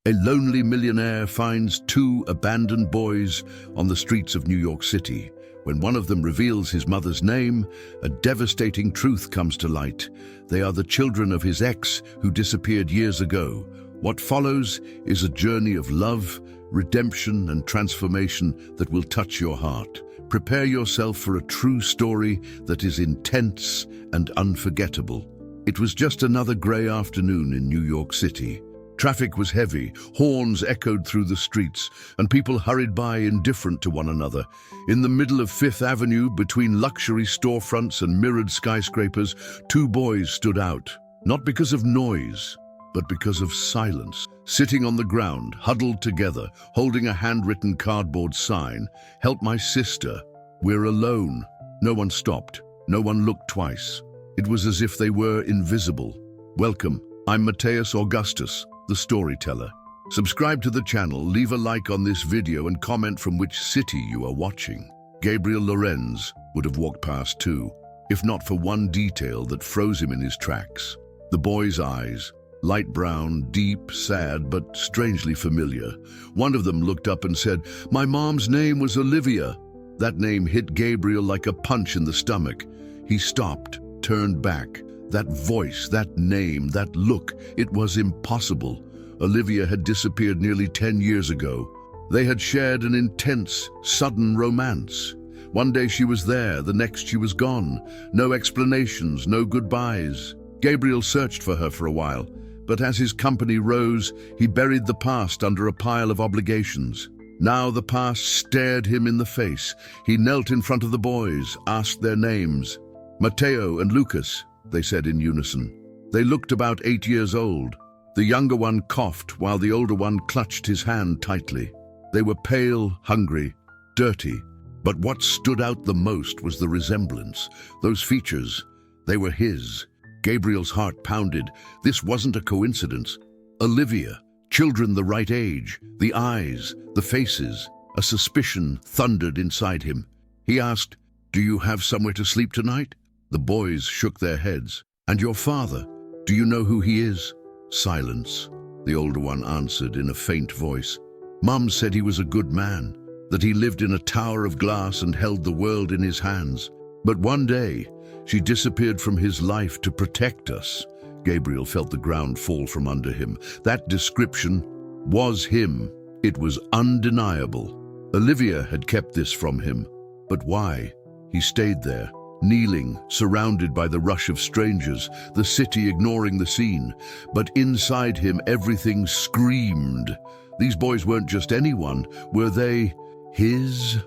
A lonely millionaire finds two abandoned boys on the streets of New York City. When one of them reveals his mother's name, a devastating truth comes to light. They are the children of his ex who disappeared years ago. What follows is a journey of love, redemption, and transformation that will touch your heart. Prepare yourself for a true story that is intense and unforgettable. It was just another grey afternoon in New York City. Traffic was heavy, horns echoed through the streets, and people hurried by indifferent to one another. In the middle of Fifth Avenue, between luxury storefronts and mirrored skyscrapers, two boys stood out, not because of noise, but because of silence. Sitting on the ground, huddled together, holding a handwritten cardboard sign, "Help my sister, we're alone." No one stopped, no one looked twice. It was as if they were invisible. Welcome, I'm Mateus Augustus, the storyteller. Subscribe to the channel, leave a like on this video, and comment from which city you are watching. Gabriel Lorenz would have walked past too, if not for one detail that froze him in his tracks. The boy's eyes, light brown, deep, sad, but strangely familiar. One of them looked up and said, "My mom's name was Olivia." That name hit Gabriel like a punch in the stomach. He stopped, turned back. That voice, that name, that look, it was impossible. Olivia had disappeared nearly 10 years ago. They had shared an intense, sudden romance. One day she was there, the next she was gone. No explanations, no goodbyes. Gabriel searched for her for a while, but as his company rose, he buried the past under a pile of obligations. Now the past stared him in the face. He knelt in front of the boys, asked their names. "Matteo and Lucas," they said in unison. They looked about 8 years old. The younger one coughed while the older one clutched his hand tightly. They were pale, hungry, dirty. But what stood out the most was the resemblance. Those features, they were his. Gabriel's heart pounded. This wasn't a coincidence. Olivia, children the right age, the eyes, the faces. A suspicion thundered inside him. He asked, "Do you have somewhere to sleep tonight?" The boys shook their heads. "And your father, do you know who he is?" Silence. The older one answered in a faint voice. "Mom said he was a good man, that he lived in a tower of glass and held the world in his hands. But one day, she disappeared from his life to protect us." Gabriel felt the ground fall from under him. That description was him. It was undeniable. Olivia had kept this from him. But why? He stayed there, kneeling, surrounded by the rush of strangers, the city ignoring the scene. But inside him, everything screamed. These boys weren't just anyone. Were they his?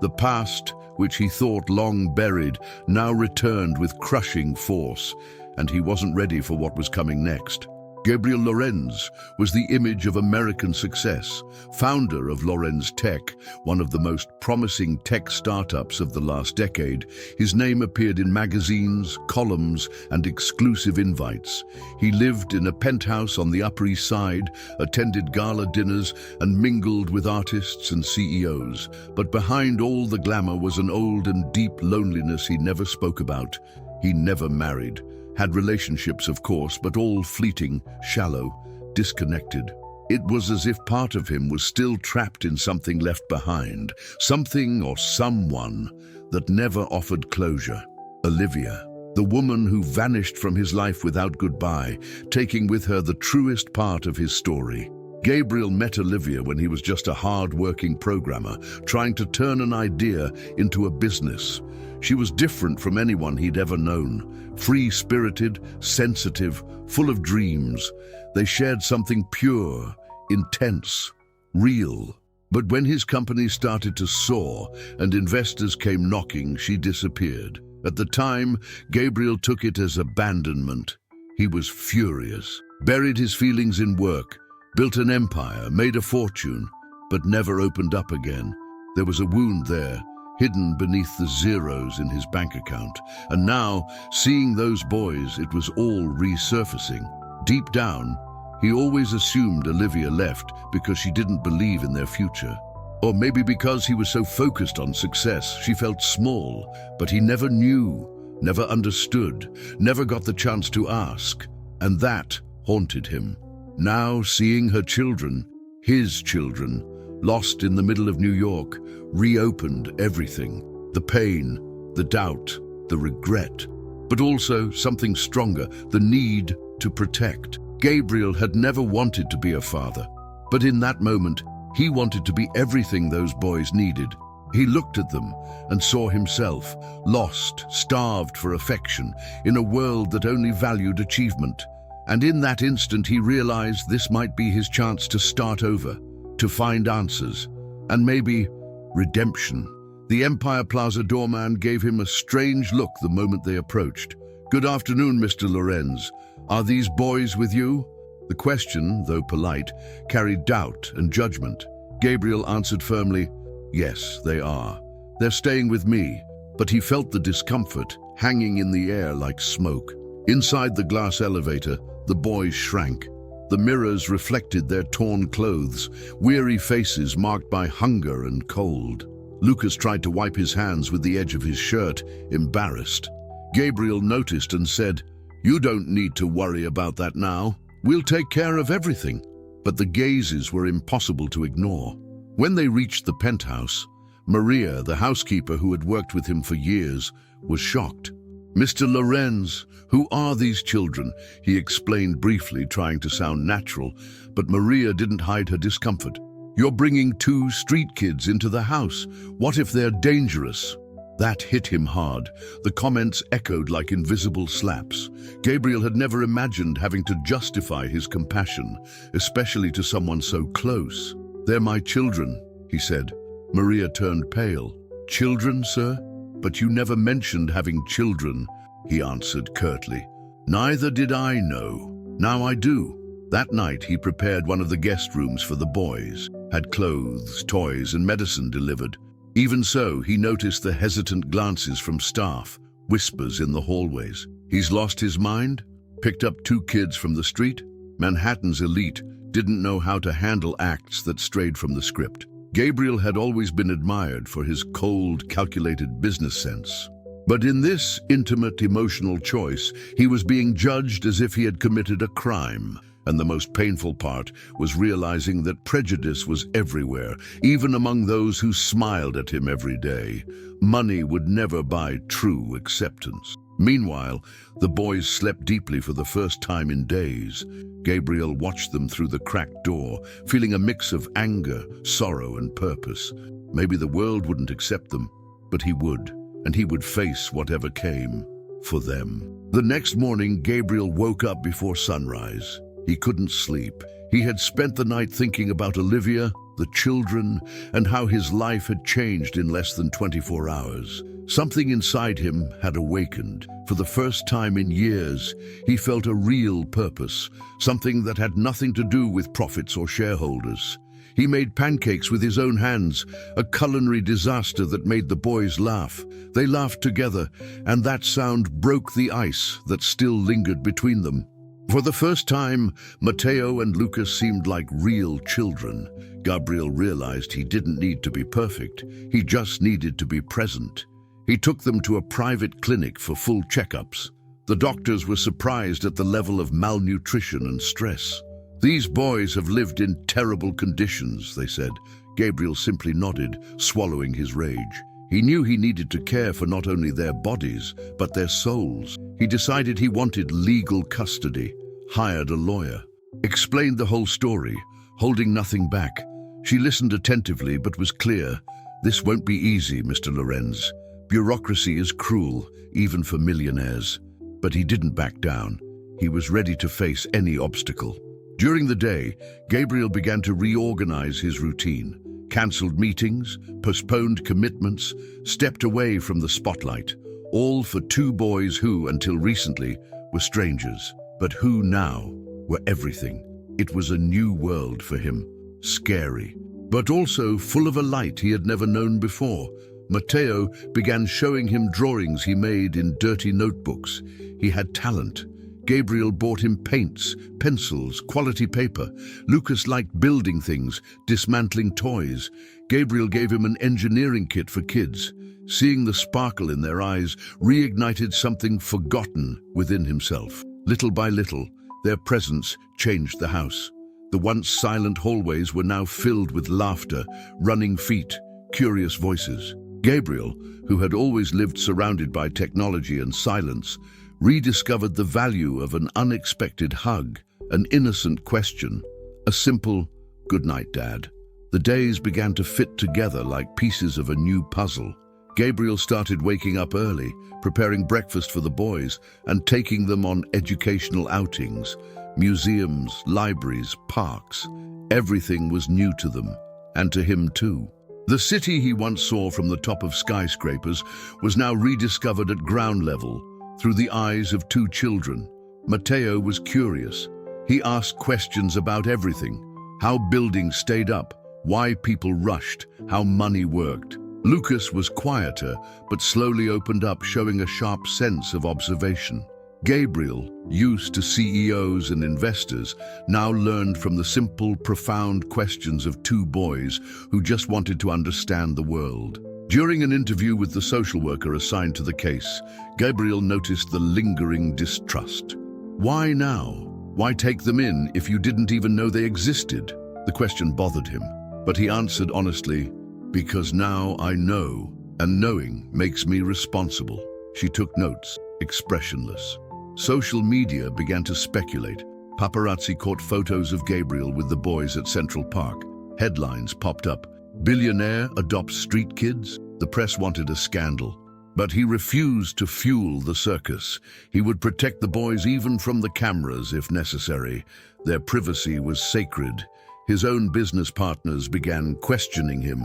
The past, which he thought long buried, now returned with crushing force, and he wasn't ready for what was coming next. Gabriel Lorenz was the image of American success, founder of Lorenz Tech, one of the most promising tech startups of the last decade. His name appeared in magazines, columns, and exclusive invites. He lived in a penthouse on the Upper East Side, attended gala dinners, and mingled with artists and CEOs. But behind all the glamour was an old and deep loneliness he never spoke about. He never married. Had relationships, of course, but all fleeting, shallow, disconnected. It was as if part of him was still trapped in something left behind, something or someone that never offered closure. Olivia, the woman who vanished from his life without goodbye, taking with her the truest part of his story. Gabriel met Olivia when he was just a hard-working programmer, trying to turn an idea into a business. She was different from anyone he'd ever known, free-spirited, sensitive, full of dreams. They shared something pure, intense, real. But when his company started to soar and investors came knocking, she disappeared. At the time, Gabriel took it as abandonment. He was furious, buried his feelings in work, built an empire, made a fortune, but never opened up again. There was a wound there, hidden beneath the zeros in his bank account. And now, seeing those boys, it was all resurfacing. Deep down, he always assumed Olivia left because she didn't believe in their future. Or maybe because he was so focused on success, she felt small, but he never knew, never understood, never got the chance to ask. And that haunted him. Now seeing her children, his children, lost in the middle of New York, reopened everything. The pain, the doubt, the regret, but also something stronger, the need to protect. Gabriel had never wanted to be a father, but in that moment, he wanted to be everything those boys needed. He looked at them and saw himself, lost, starved for affection, in a world that only valued achievement. And in that instant, he realized this might be his chance to start over, to find answers, and maybe redemption. The Empire Plaza doorman gave him a strange look the moment they approached. "Good afternoon, Mr. Lorenz. Are these boys with you?" The question, though polite, carried doubt and judgment. Gabriel answered firmly, "Yes, they are. They're staying with me." But he felt the discomfort hanging in the air like smoke. Inside the glass elevator, the boys shrank. The mirrors reflected their torn clothes, weary faces marked by hunger and cold. Lucas tried to wipe his hands with the edge of his shirt, embarrassed. Gabriel noticed and said, "You don't need to worry about that now. We'll take care of everything." But the gazes were impossible to ignore. When they reached the penthouse, Maria, the housekeeper who had worked with him for years, was shocked. "Mr. Lorenz, who are these children?" he explained briefly, trying to sound natural, but Maria didn't hide her discomfort. "You're bringing 2 street kids into the house. What if they're dangerous?" That hit him hard. The comments echoed like invisible slaps. Gabriel had never imagined having to justify his compassion, especially to someone so close. "They're my children," he said. Maria turned pale. "Children, sir? But you never mentioned having children," he answered curtly. "Neither did I know. Now I do." That night he prepared one of the guest rooms for the boys, had clothes, toys, and medicine delivered. Even so, he noticed the hesitant glances from staff, whispers in the hallways. He's lost his mind? Picked up 2 kids from the street? Manhattan's elite didn't know how to handle acts that strayed from the script. Gabriel had always been admired for his cold, calculated business sense. But in this intimate, emotional choice, he was being judged as if he had committed a crime. And the most painful part was realizing that prejudice was everywhere, even among those who smiled at him every day. Money would never buy true acceptance. Meanwhile, the boys slept deeply for the first time in days. Gabriel watched them through the cracked door, feeling a mix of anger, sorrow, and purpose. Maybe the world wouldn't accept them, but he would, and he would face whatever came for them. The next morning, Gabriel woke up before sunrise. He couldn't sleep. He had spent the night thinking about Olivia, the children, and how his life had changed in less than 24 hours. Something inside him had awakened. For the first time in years, he felt a real purpose, something that had nothing to do with profits or shareholders. He made pancakes with his own hands, a culinary disaster that made the boys laugh. They laughed together, and that sound broke the ice that still lingered between them. For the first time, Matteo and Lucas seemed like real children. Gabriel realized he didn't need to be perfect. He just needed to be present. He took them to a private clinic for full checkups. The doctors were surprised at the level of malnutrition and stress. "These boys have lived in terrible conditions," they said. Gabriel simply nodded, swallowing his rage. He knew he needed to care for not only their bodies, but their souls. He decided he wanted legal custody, hired a lawyer, explained the whole story, holding nothing back. She listened attentively but was clear. "This won't be easy, Mr. Lorenz. Bureaucracy is cruel, even for millionaires." But he didn't back down. He was ready to face any obstacle. During the day, Gabriel began to reorganize his routine. Cancelled meetings, postponed commitments, stepped away from the spotlight, all for 2 boys who, until recently, were strangers, but who now were everything. It was a new world for him, scary, but also full of a light he had never known before. Matteo began showing him drawings he made in dirty notebooks. He had talent. Gabriel bought him paints, pencils, quality paper. Lucas liked building things, dismantling toys. Gabriel gave him an engineering kit for kids. Seeing the sparkle in their eyes reignited something forgotten within himself. Little by little, their presence changed the house. The once silent hallways were now filled with laughter, running feet, curious voices. Gabriel, who had always lived surrounded by technology and silence, rediscovered the value of an unexpected hug, an innocent question, a simple, "Good night, Dad." The days began to fit together like pieces of a new puzzle. Gabriel started waking up early, preparing breakfast for the boys, and taking them on educational outings. Museums, libraries, parks. Everything was new to them, and to him too. The city he once saw from the top of skyscrapers was now rediscovered at ground level, through the eyes of two children. Matteo was curious. He asked questions about everything: how buildings stayed up, why people rushed, how money worked. Lucas was quieter, but slowly opened up, showing a sharp sense of observation. Gabriel, used to CEOs and investors, now learned from the simple, profound questions of two boys who just wanted to understand the world. During an interview with the social worker assigned to the case, Gabriel noticed the lingering distrust. Why now? Why take them in if you didn't even know they existed? The question bothered him, but he answered honestly, "Because now I know, and knowing makes me responsible." She took notes, expressionless. Social media began to speculate. Paparazzi caught photos of Gabriel with the boys at Central Park. Headlines popped up: "Billionaire adopts street kids." The press wanted a scandal, but he refused to fuel the circus. He would protect the boys even from the cameras if necessary. Their privacy was sacred. His own business partners began questioning him.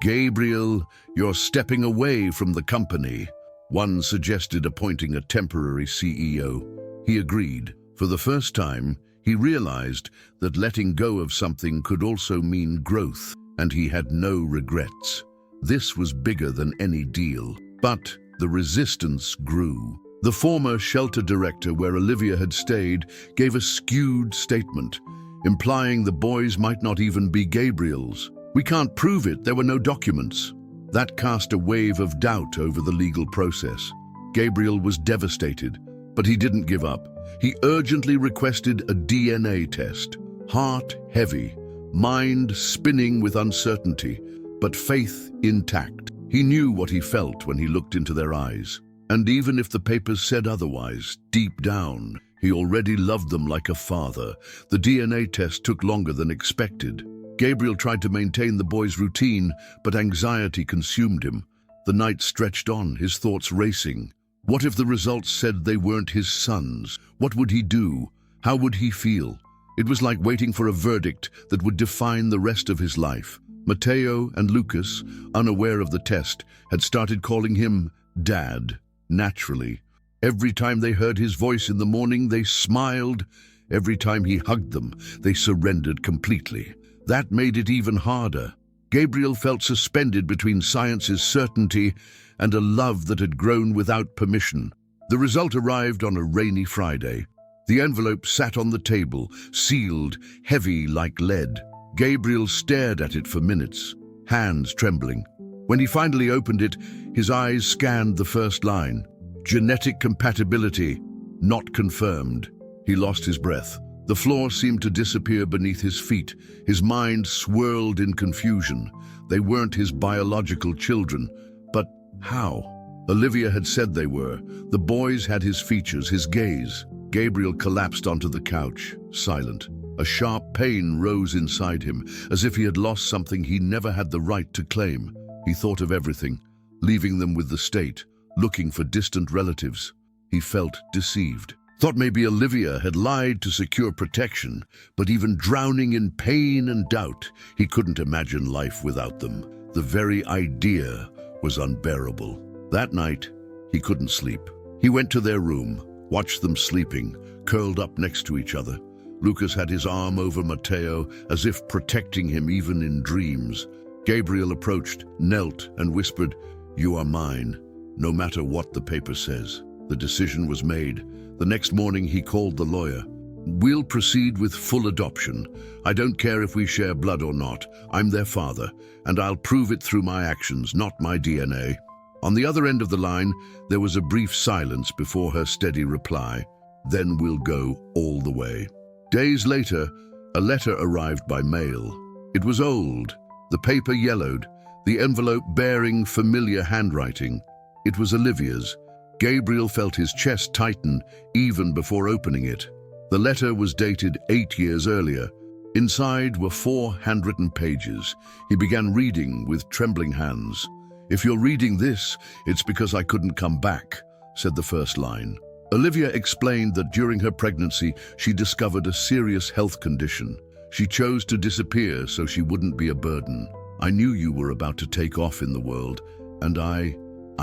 "Gabriel, you're stepping away from the company." One suggested appointing a temporary CEO. He agreed. For the first time, he realized that letting go of something could also mean growth, and he had no regrets. This was bigger than any deal. But the resistance grew. The former shelter director where Olivia had stayed gave a skewed statement, implying the boys might not even be Gabriel's. "We can't prove it, there were no documents." That cast a wave of doubt over the legal process. Gabriel was devastated, but he didn't give up. He urgently requested a DNA test. Heart heavy, mind spinning with uncertainty, but faith intact. He knew what he felt when he looked into their eyes. And even if the papers said otherwise, deep down, he already loved them like a father. The DNA test took longer than expected. Gabriel tried to maintain the boys' routine, but anxiety consumed him. The night stretched on, his thoughts racing. What if the results said they weren't his sons? What would he do? How would he feel? It was like waiting for a verdict that would define the rest of his life. Matteo and Lucas, unaware of the test, had started calling him Dad, naturally. Every time they heard his voice in the morning, they smiled. Every time he hugged them, they surrendered completely. That made it even harder. Gabriel felt suspended between science's certainty and a love that had grown without permission. The result arrived on a rainy Friday. The envelope sat on the table, sealed, heavy like lead. Gabriel stared at it for minutes, hands trembling. When he finally opened it, his eyes scanned the first line. "Genetic compatibility, not confirmed." He lost his breath. The floor seemed to disappear beneath his feet. His mind swirled in confusion. They weren't his biological children. But how? Olivia had said they were. The boys had his features, his gaze. Gabriel collapsed onto the couch, silent. A sharp pain rose inside him, as if he had lost something he never had the right to claim. He thought of everything, leaving them with the state, looking for distant relatives. He felt deceived. Thought maybe Olivia had lied to secure protection, but even drowning in pain and doubt, he couldn't imagine life without them. The very idea was unbearable. That night, he couldn't sleep. He went to their room, watched them sleeping, curled up next to each other. Lucas had his arm over Matteo, as if protecting him even in dreams. Gabriel approached, knelt, and whispered, "You are mine, no matter what the paper says." The decision was made. The next morning he called the lawyer. "We'll proceed with full adoption. I don't care if we share blood or not. I'm their father, and I'll prove it through my actions, not my DNA." On the other end of the line, there was a brief silence before her steady reply. "Then we'll go all the way." Days later, A letter arrived by mail. It was old, the paper yellowed, the envelope bearing familiar handwriting. It was Olivia's. Gabriel felt his chest tighten even before opening it. The letter was dated 8 years earlier. Inside were 4 handwritten pages. He began reading with trembling hands. "If you're reading this, it's because I couldn't come back," said the first line. Olivia explained that during her pregnancy, she discovered a serious health condition. She chose to disappear so she wouldn't be a burden. "I knew you were about to take off in the world, and I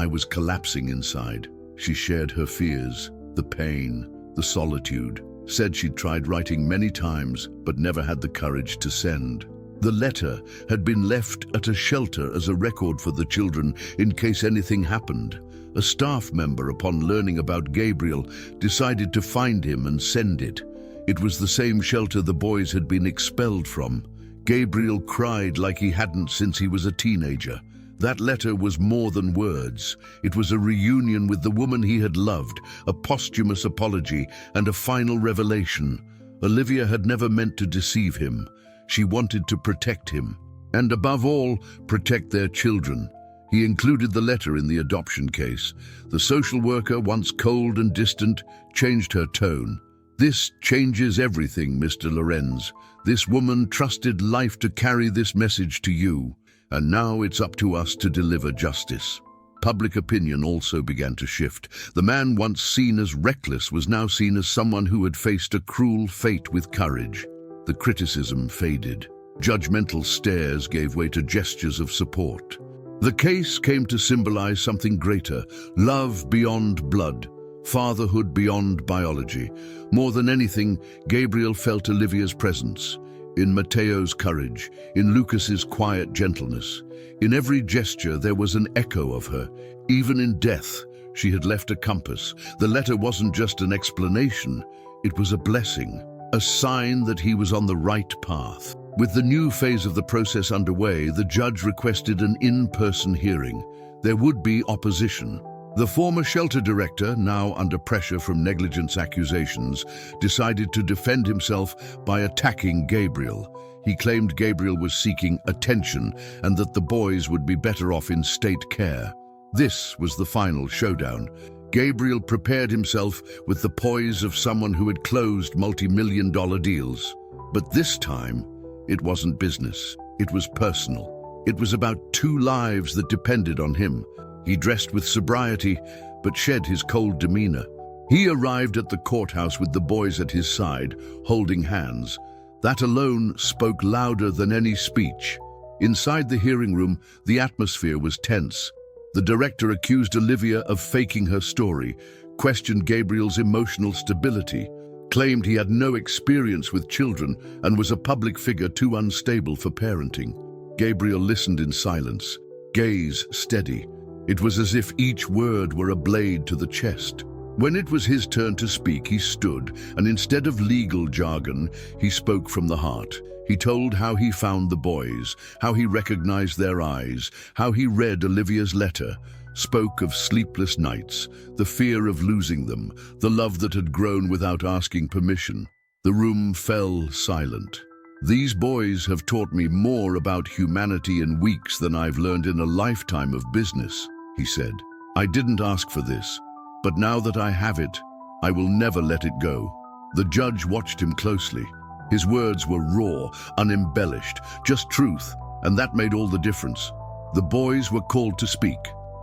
was collapsing inside." She shared her fears, the pain, the solitude, said she'd tried writing many times but never had the courage to send. The letter had been left at a shelter as a record for the children in case anything happened. A staff member, upon learning about Gabriel, decided to find him and send it. It was the same shelter the boys had been expelled from. Gabriel cried like he hadn't since he was a teenager. That letter was more than words. It was a reunion with the woman he had loved, a posthumous apology, and a final revelation. Olivia had never meant to deceive him. She wanted to protect him, and above all, protect their children. He included the letter in the adoption case. The social worker, once cold and distant, changed her tone. "This changes everything, Mr. Lorenz. This woman trusted life to carry this message to you, and now it's up to us to deliver justice." Public opinion also began to shift. The man once seen as reckless was now seen as someone who had faced a cruel fate with courage. The criticism faded. Judgmental stares gave way to gestures of support. The case came to symbolize something greater: love beyond blood, fatherhood beyond biology. More than anything, Gabriel felt Olivia's presence. In Mateo's courage, in Lucas's quiet gentleness. In every gesture there was an echo of her. Even in death, she had left a compass. The letter wasn't just an explanation, it was a blessing, a sign that he was on the right path. With the new phase of the process underway, the judge requested an in-person hearing. There would be opposition. The former shelter director, now under pressure from negligence accusations, decided to defend himself by attacking Gabriel. He claimed Gabriel was seeking attention and that the boys would be better off in state care. This was the final showdown. Gabriel prepared himself with the poise of someone who had closed multi-million-dollar deals. But this time, it wasn't business. It was personal. It was about 2 lives that depended on him. He dressed with sobriety, but shed his cold demeanor. He arrived at the courthouse with the boys at his side, holding hands. That alone spoke louder than any speech. Inside the hearing room, the atmosphere was tense. The director accused Olivia of faking her story, questioned Gabriel's emotional stability, claimed he had no experience with children and was a public figure too unstable for parenting. Gabriel listened in silence, gaze steady. It was as if each word were a blade to the chest. When it was his turn to speak, he stood, and instead of legal jargon, he spoke from the heart. He told how he found the boys, how he recognized their eyes, how he read Olivia's letter, spoke of sleepless nights, the fear of losing them, the love that had grown without asking permission. The room fell silent. "These boys have taught me more about humanity in weeks than I've learned in a lifetime of business," he said. "I didn't ask for this, but now that I have it, I will never let it go." The judge watched him closely. His words were raw, unembellished, just truth, and that made all the difference. The boys were called to speak.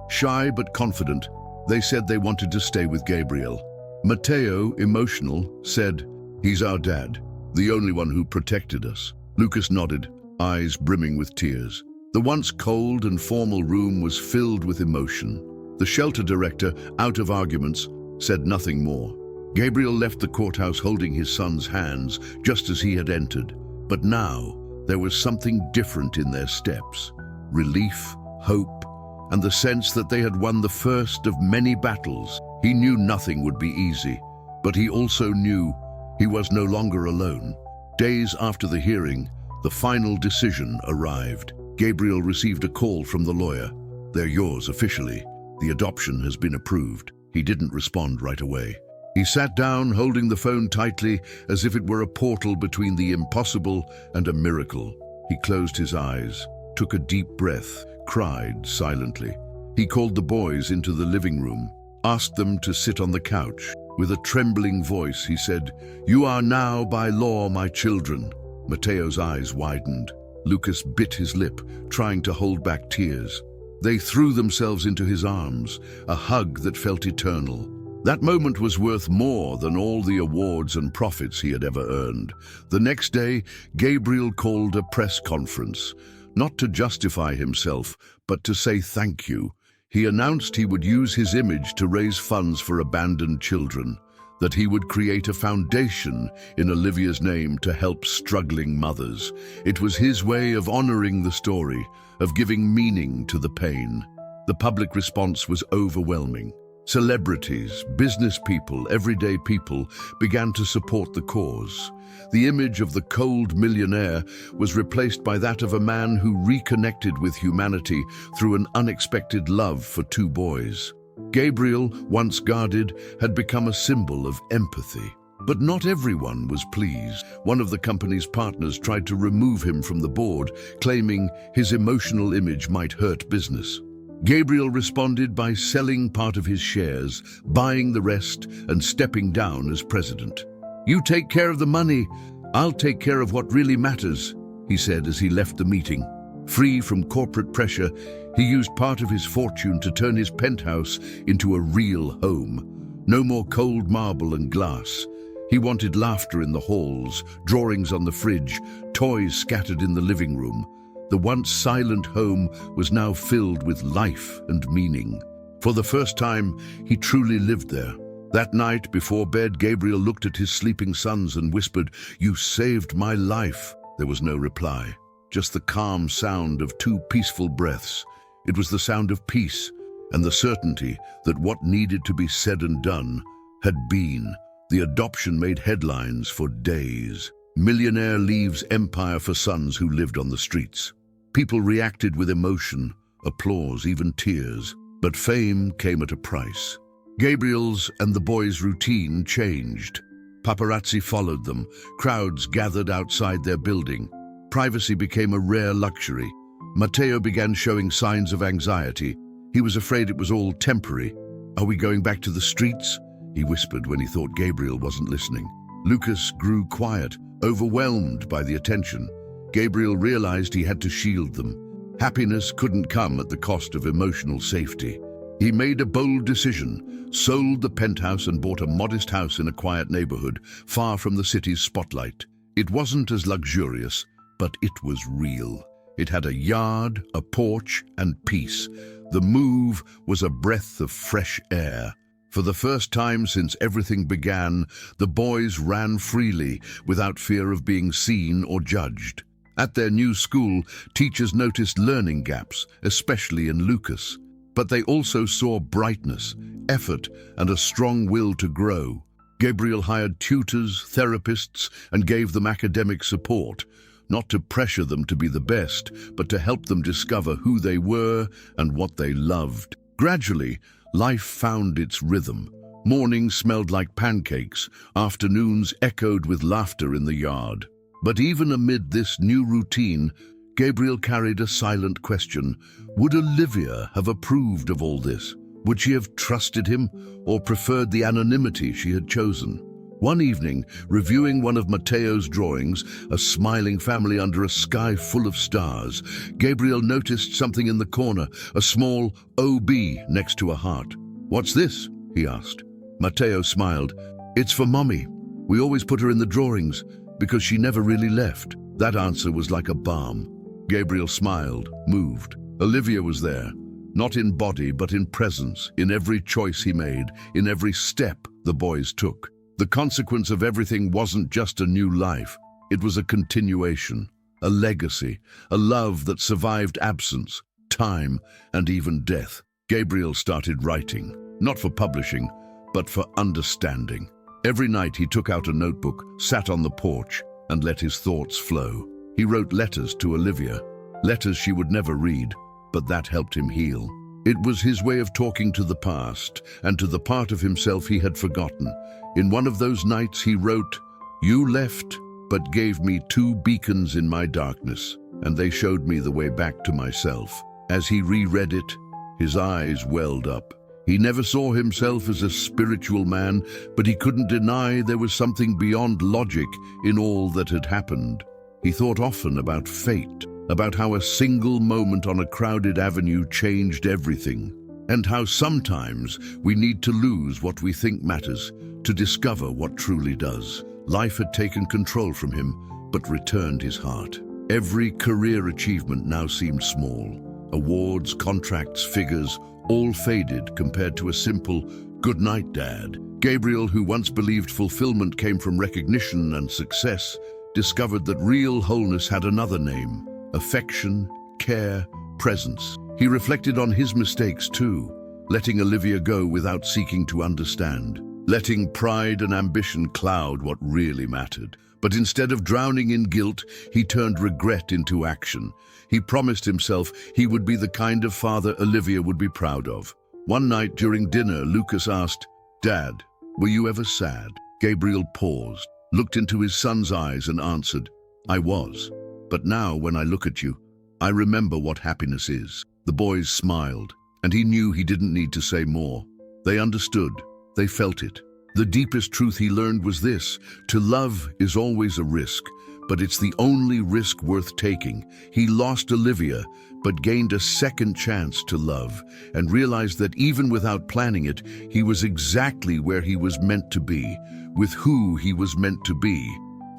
Shy but confident, they said they wanted to stay with Gabriel. Mateo, emotional, said, "He's our dad, the only one who protected us." Lucas nodded, eyes brimming with tears. The once cold and formal room was filled with emotion. The shelter director, out of arguments, said nothing more. Gabriel left the courthouse holding his son's hands, just as he had entered. But now, there was something different in their steps. Relief, hope, and the sense that they had won the first of many battles. He knew nothing would be easy, but he also knew he was no longer alone. Days after the hearing, the final decision arrived. Gabriel received a call from the lawyer. "They're yours officially. The adoption has been approved." He didn't respond right away. He sat down, holding the phone tightly, as if it were a portal between the impossible and a miracle. He closed his eyes, took a deep breath, cried silently. He called the boys into the living room, asked them to sit on the couch. With a trembling voice, he said, "You are now by law my children." Mateo's eyes widened. Lucas bit his lip, trying to hold back tears. They threw themselves into his arms, a hug that felt eternal. That moment was worth more than all the awards and profits he had ever earned. The next day, Gabriel called a press conference, not to justify himself, but to say thank you. He announced he would use his image to raise funds for abandoned children, that he would create a foundation in Olivia's name to help struggling mothers. It was his way of honoring the story, of giving meaning to the pain. The public response was overwhelming. Celebrities, business people, everyday people began to support the cause. The image of the cold millionaire was replaced by that of a man who reconnected with humanity through an unexpected love for two boys. Gabriel, once guarded, had become a symbol of empathy. But not everyone was pleased. One of the company's partners tried to remove him from the board, claiming his emotional image might hurt business. Gabriel responded by selling part of his shares, buying the rest, and stepping down as president. "You take care of the money, I'll take care of what really matters," he said as he left the meeting. Free from corporate pressure, he used part of his fortune to turn his penthouse into a real home. No more cold marble and glass. He wanted laughter in the halls, drawings on the fridge, toys scattered in the living room. The once silent home was now filled with life and meaning. For the first time, he truly lived there. That night, before bed, Gabriel looked at his sleeping sons and whispered, "You saved my life." There was no reply, just the calm sound of two peaceful breaths. It was the sound of peace and the certainty that what needed to be said and done had been. The adoption made headlines for days. Millionaire leaves empire for sons who lived on the streets. People reacted with emotion, applause, even tears. But fame came at a price. Gabriel's and the boys' routine changed. Paparazzi followed them. Crowds gathered outside their building. Privacy became a rare luxury. Mateo began showing signs of anxiety. He was afraid it was all temporary. "Are we going back to the streets?" he whispered when he thought Gabriel wasn't listening. Lucas grew quiet, overwhelmed by the attention. Gabriel realized he had to shield them. Happiness couldn't come at the cost of emotional safety. He made a bold decision, sold the penthouse and bought a modest house in a quiet neighborhood, far from the city's spotlight. It wasn't as luxurious, but it was real. It had a yard, a porch, and peace. The move was a breath of fresh air. For the first time since everything began, the boys ran freely, without fear of being seen or judged. At their new school, teachers noticed learning gaps, especially in Lucas. But they also saw brightness, effort, and a strong will to grow. Gabriel hired tutors, therapists, and gave them academic support, not to pressure them to be the best, but to help them discover who they were and what they loved. Gradually, life found its rhythm. Mornings smelled like pancakes, afternoons echoed with laughter in the yard. But even amid this new routine, Gabriel carried a silent question. Would Olivia have approved of all this? Would she have trusted him or preferred the anonymity she had chosen? One evening, reviewing one of Mateo's drawings, a smiling family under a sky full of stars, Gabriel noticed something in the corner, a small OB next to a heart. "What's this?" he asked. Mateo smiled. "It's for Mommy. We always put her in the drawings because she never really left." That answer was like a balm. Gabriel smiled, moved. Olivia was there, not in body but in presence, in every choice he made, in every step the boys took. The consequence of everything wasn't just a new life. It was a continuation, a legacy, a love that survived absence, time, and even death. Gabriel started writing, not for publishing, but for understanding. Every night he took out a notebook, sat on the porch, and let his thoughts flow. He wrote letters to Olivia, letters she would never read, but that helped him heal. It was his way of talking to the past and to the part of himself he had forgotten. In one of those nights he wrote, "You left, but gave me 2 beacons in my darkness, and they showed me the way back to myself." As he reread it, his eyes welled up. He never saw himself as a spiritual man, but he couldn't deny there was something beyond logic in all that had happened. He thought often about fate, about how a single moment on a crowded avenue changed everything, and how sometimes we need to lose what we think matters to discover what truly does. Life had taken control from him, but returned his heart. Every career achievement now seemed small. Awards, contracts, figures, all faded compared to a simple, "Good night, Dad." Gabriel, who once believed fulfillment came from recognition and success, discovered that real wholeness had another name: affection, care, presence. He reflected on his mistakes too, letting Olivia go without seeking to understand, letting pride and ambition cloud what really mattered. But instead of drowning in guilt, he turned regret into action. He promised himself he would be the kind of father Olivia would be proud of. One night during dinner, Lucas asked, "Dad, were you ever sad?" Gabriel paused, looked into his son's eyes and answered, "I was. But now when I look at you, I remember what happiness is." The boys smiled, and he knew he didn't need to say more. They understood. They felt it. The deepest truth he learned was this: to love is always a risk, but it's the only risk worth taking. He lost Olivia, but gained a second chance to love, and realized that even without planning it, he was exactly where he was meant to be, with who he was meant to be,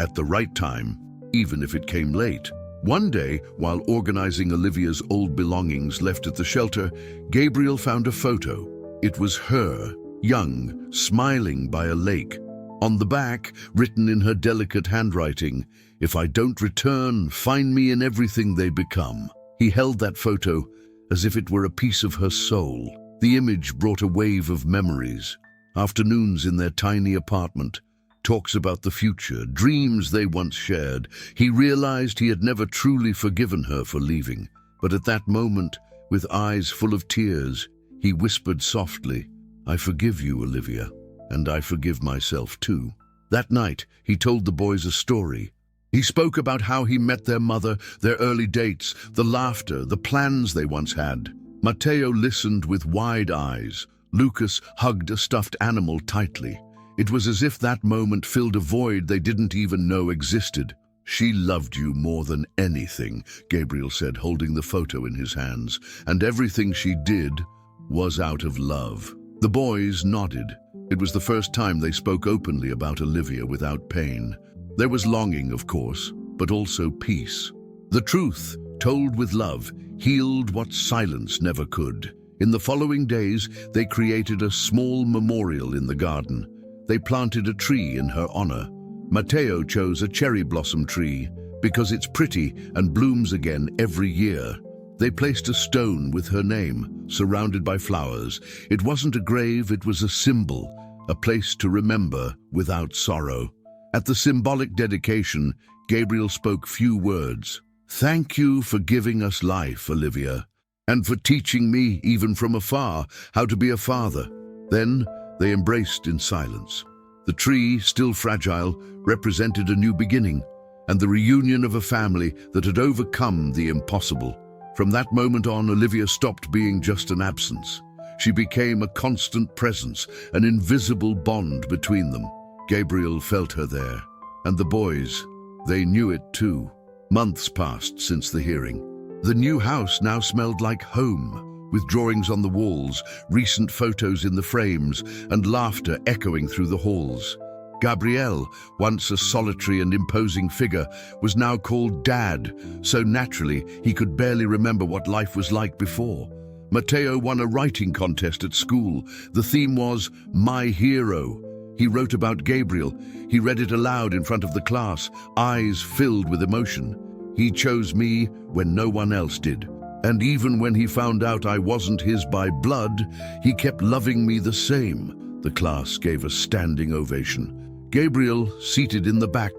at the right time, even if it came late. One day, while organizing Olivia's old belongings left at the shelter, Gabriel found a photo. It was her, young, smiling by a lake. On the back, written in her delicate handwriting, "If I don't return, find me in everything they become." He held that photo as if it were a piece of her soul. The image brought a wave of memories. Afternoons in their tiny apartment, talks about the future, dreams they once shared. He realized he had never truly forgiven her for leaving. But at that moment, with eyes full of tears, he whispered softly, "I forgive you, Olivia, and I forgive myself too." That night, he told the boys a story. He spoke about how he met their mother, their early dates, the laughter, the plans they once had. Matteo listened with wide eyes. Lucas hugged a stuffed animal tightly. It was as if that moment filled a void they didn't even know existed. "She loved you more than anything," Gabriel said, holding the photo in his hands, "and everything she did was out of love." The boys nodded. It was the first time they spoke openly about Olivia without pain. There was longing, of course, but also peace. The truth, told with love, healed what silence never could. In the following days, they created a small memorial in the garden. They planted a tree in her honor. Matteo chose a cherry blossom tree because it's pretty and blooms again every year. They placed a stone with her name, surrounded by flowers. It wasn't a grave, it was a symbol, a place to remember without sorrow. At the symbolic dedication, Gabriel spoke few words. "Thank you for giving us life, Olivia, and for teaching me, even from afar, how to be a father." Then they embraced in silence. The tree, still fragile, represented a new beginning, and the reunion of a family that had overcome the impossible. From that moment on, Olivia stopped being just an absence. She became a constant presence, an invisible bond between them. Gabriel felt her there, and the boys, they knew it too. Months passed since the hearing. The new house now smelled like home, with drawings on the walls, recent photos in the frames, and laughter echoing through the halls. Gabriel, once a solitary and imposing figure, was now called Dad, so naturally he could barely remember what life was like before. Matteo won a writing contest at school. The theme was "My Hero." He wrote about Gabriel. He read it aloud in front of the class, eyes filled with emotion. "He chose me when no one else did. And even when he found out I wasn't his by blood, he kept loving me the same." The class gave a standing ovation. Gabriel, seated in the back,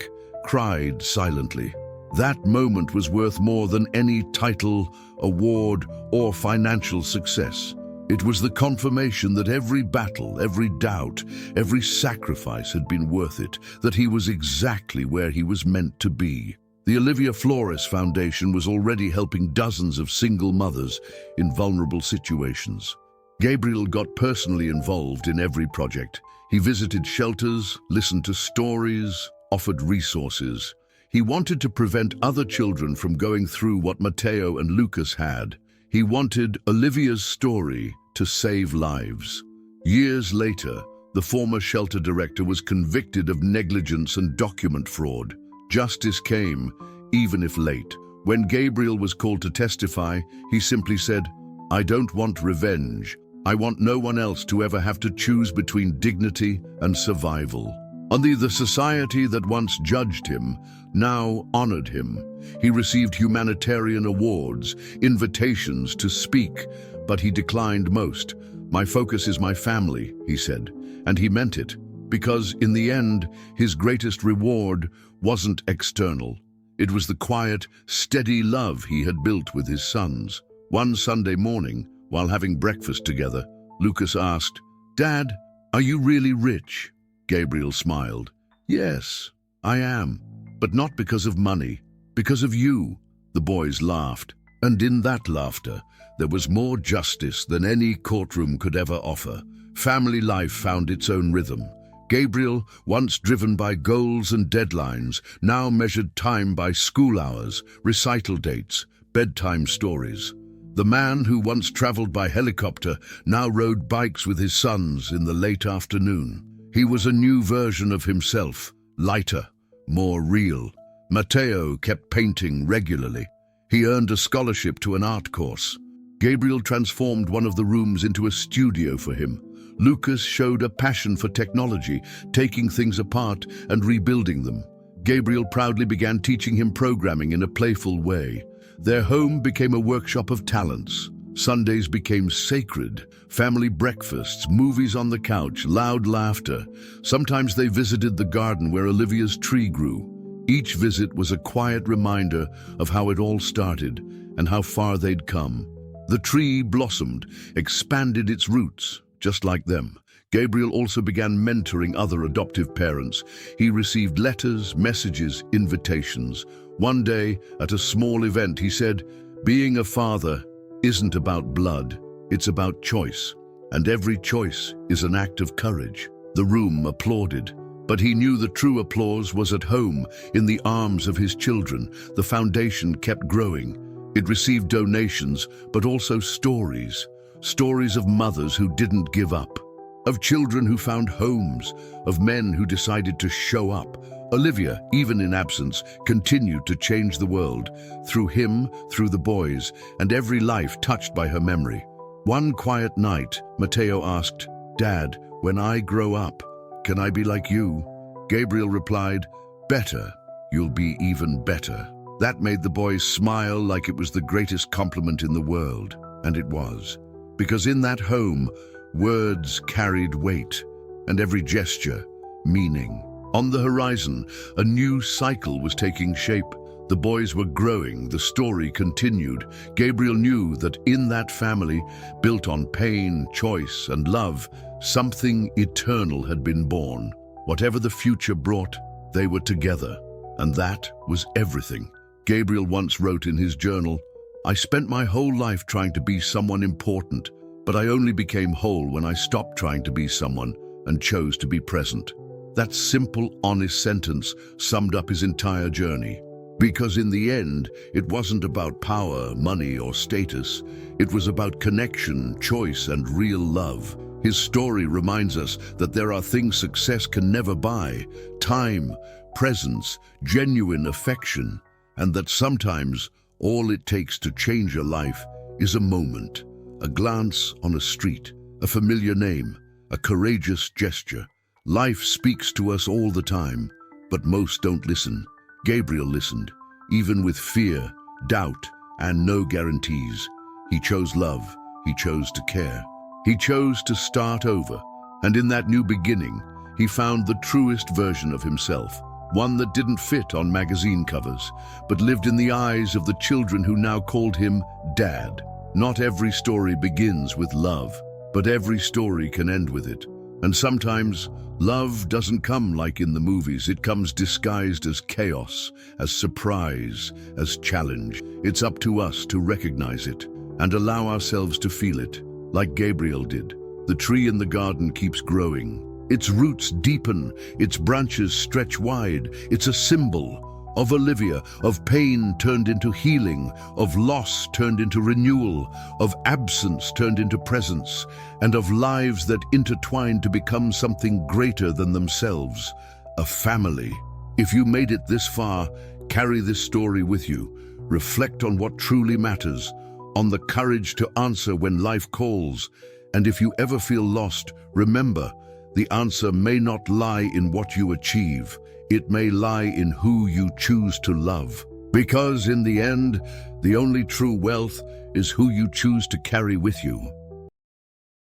cried silently. That moment was worth more than any title, award, or financial success. It was the confirmation that every battle, every doubt, every sacrifice had been worth it, that he was exactly where he was meant to be. The Olivia Flores Foundation was already helping dozens of single mothers in vulnerable situations. Gabriel got personally involved in every project. He visited shelters, listened to stories, offered resources. He wanted to prevent other children from going through what Mateo and Lucas had. He wanted Olivia's story to save lives. Years later, the former shelter director was convicted of negligence and document fraud. Justice came, even if late. When Gabriel was called to testify, he simply said, "I don't want revenge. I want no one else to ever have to choose between dignity and survival." Only the society that once judged him now honored him. He received humanitarian awards, invitations to speak, but he declined most. "My focus is my family," he said, and he meant it, because in the end, his greatest reward wasn't external. It was the quiet, steady love he had built with his sons. One Sunday morning, while having breakfast together, Lucas asked, "Dad, are you really rich?" Gabriel smiled. "Yes, I am, but not because of money, because of you." The boys laughed, and in that laughter, there was more justice than any courtroom could ever offer. Family life found its own rhythm. Gabriel, once driven by goals and deadlines, now measured time by school hours, recital dates, bedtime stories. The man who once traveled by helicopter now rode bikes with his sons in the late afternoon. He was a new version of himself, lighter, more real. Mateo kept painting regularly. He earned a scholarship to an art course. Gabriel transformed one of the rooms into a studio for him. Lucas showed a passion for technology, taking things apart and rebuilding them. Gabriel proudly began teaching him programming in a playful way. Their home became a workshop of talents. Sundays became sacred. Family breakfasts, movies on the couch, loud laughter. Sometimes they visited the garden where Olivia's tree grew. Each visit was a quiet reminder of how it all started and how far they'd come. The tree blossomed, expanded its roots, just like them. Gabriel also began mentoring other adoptive parents. He received letters, messages, invitations. One day, at a small event, he said, "Being a father isn't about blood, it's about choice. And every choice is an act of courage." The room applauded, but he knew the true applause was at home, in the arms of his children. The foundation kept growing. It received donations, but also stories. Stories of mothers who didn't give up, of children who found homes, of men who decided to show up. Olivia, even in absence, continued to change the world, through him, through the boys, and every life touched by her memory. One quiet night, Mateo asked, "Dad, when I grow up, can I be like you?" Gabriel replied, "Better. You'll be even better." That made the boys smile like it was the greatest compliment in the world, and it was. Because in that home, words carried weight, and every gesture, meaning. On the horizon, a new cycle was taking shape. The boys were growing, the story continued. Gabriel knew that in that family, built on pain, choice, and love, something eternal had been born. Whatever the future brought, they were together, and that was everything. Gabriel once wrote in his journal, "I spent my whole life trying to be someone important, but I only became whole when I stopped trying to be someone and chose to be present." That simple, honest sentence summed up his entire journey. Because in the end, it wasn't about power, money, or status. It was about connection, choice, and real love. His story reminds us that there are things success can never buy: time, presence, genuine affection, and that sometimes all it takes to change a life is a moment, a glance on a street, a familiar name, a courageous gesture. Life speaks to us all the time, but most don't listen. Gabriel listened, even with fear, doubt, and no guarantees. He chose love. He chose to care. He chose to start over. And in that new beginning, he found the truest version of himself. one that didn't fit on magazine covers, but lived in the eyes of the children who now called him Dad. Not every story begins with love, but every story can end with it. And sometimes, love doesn't come like in the movies. It comes disguised as chaos, as surprise, as challenge. It's up to us to recognize it and allow ourselves to feel it, like Gabriel did. The tree in the garden keeps growing. Its roots deepen, its branches stretch wide. It's a symbol of Olivia, of pain turned into healing, of loss turned into renewal, of absence turned into presence, and of lives that intertwine to become something greater than themselves, a family. If you made it this far, carry this story with you. Reflect on what truly matters, on the courage to answer when life calls. And if you ever feel lost, remember, the answer may not lie in what you achieve. It may lie in who you choose to love. Because in the end, the only true wealth is who you choose to carry with you.